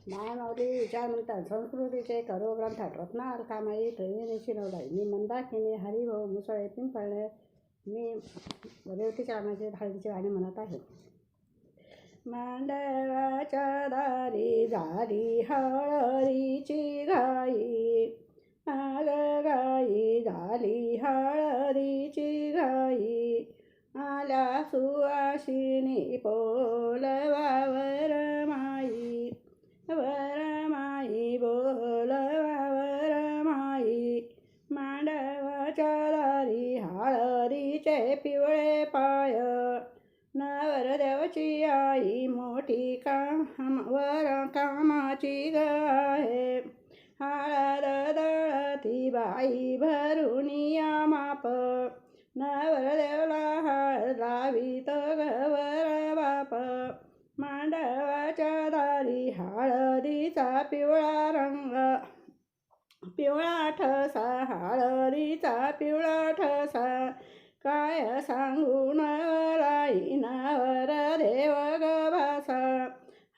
मायामाऊली विचार म्हणतात संस्कृतीचे करो ग्रंथात रत्ना अलकामाई त्रिवेणी शिरवलाई मी मंदाकिनी हरिभाऊ मुसळे पिंपळणे मी रेवती चारणाचे हळदीचे गाणे म्हणत आहे. मांडवाच्या दारी झाली हळदीची घाई, आग गाई झाली हळदीची घाई, आल्या सुवासिनी बोलवावर माई, वरमाई बोलवावर माई. मांडवाच्या दारी हळदीचे पिवळे पाय, नवरदेवाची आई मोठी कामाची ग आहे. हळद दळती बाई भरून या माप, नवरदेवला हळद लावीत गवर बाप. मांडवाच्या दारी हळदीचा पिवळा रंग, पिवळा ठसा हळदीचा पिवळा ठसा. काय सांगू नवराई नवरदेव ग भासा,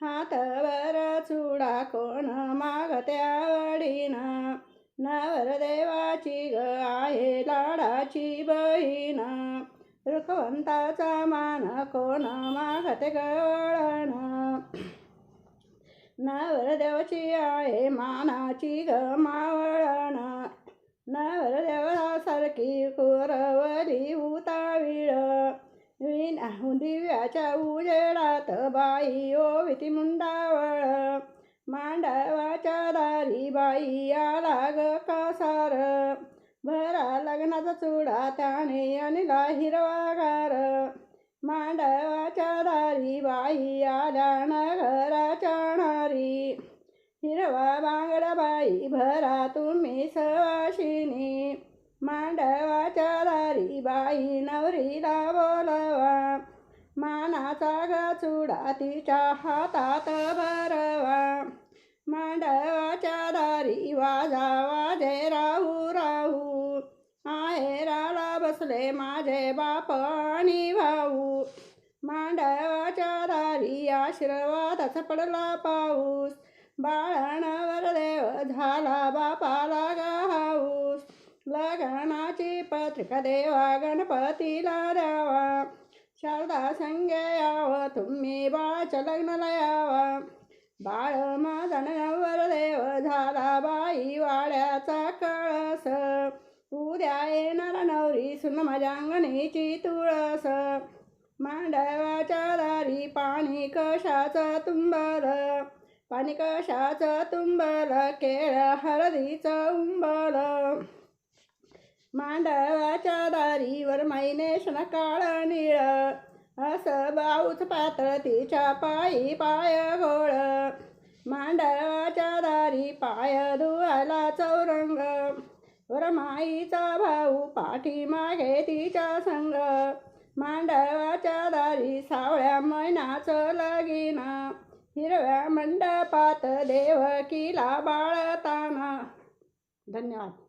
हातवर चुडा कोण मागत्या वडीनं, नवरदेवाची ग आहे लाडाची बहीण. रुखवंताचा मान कोण मागते गवळण, नवरदेवाची आहे मानाची ग मावळण. नवरदेवासारखी कुरवली उतावीळ, दिव्याच्या उजेडात बाई ओविती मुंडावळ. मांडवाच्या दारी बाई आला ग कासार, भरा लग्नाचा चुडा त्याने आणला हिरवा गार. मांडवाच्या दारी बाई आल्या नगराच्या नारी, हिरवा बांगडा बाई भरा तुम्ही सवाशिनी. मांडवाच्या दारी बाई नवरीला बोलवा, मानाचा ग चुडा तिच्या हातात भरवा. मांडवाच्या दारी वाजा वाजे राहू राहू, आहेराला बसले माझे बाप आणि भाऊ. मांडवाच्या दारी आशीर्वादाचा पडला पाऊस, बाळा नवरदेव झाला बापाला ग हाऊस. लग्नाची पत्रिका देवा गणपतीला द्यावा, शारदा संगे यावं तुम्ही बाळाच्या लग्नाला यावा. बाळ माझा नवरदेव झाला बाई वाड्याचा कळस, उद्या येणारा नवरी सुन माझ्या अंगणीची तुळस. मांडवाच्या दारी पाणी कशाचं तुंबल, पाणी कशाचं तुंबल केळ हळदीचं उंबल. मांडवाच्या दारीवर मैनेशन काळ निळ, असं बाऊच पात्र तिच्या पायी पाय गोळ. मांडवाच्या दारी पाय धुवायला चौरंग, वरमाईचा भाऊ पाठीमागे तिच्या संग. मांडवाच्या दारी सावळ्या महिन्याचं लगीन, हिरव्या मंडपात देवकीला बाळताना. धन्यवाद.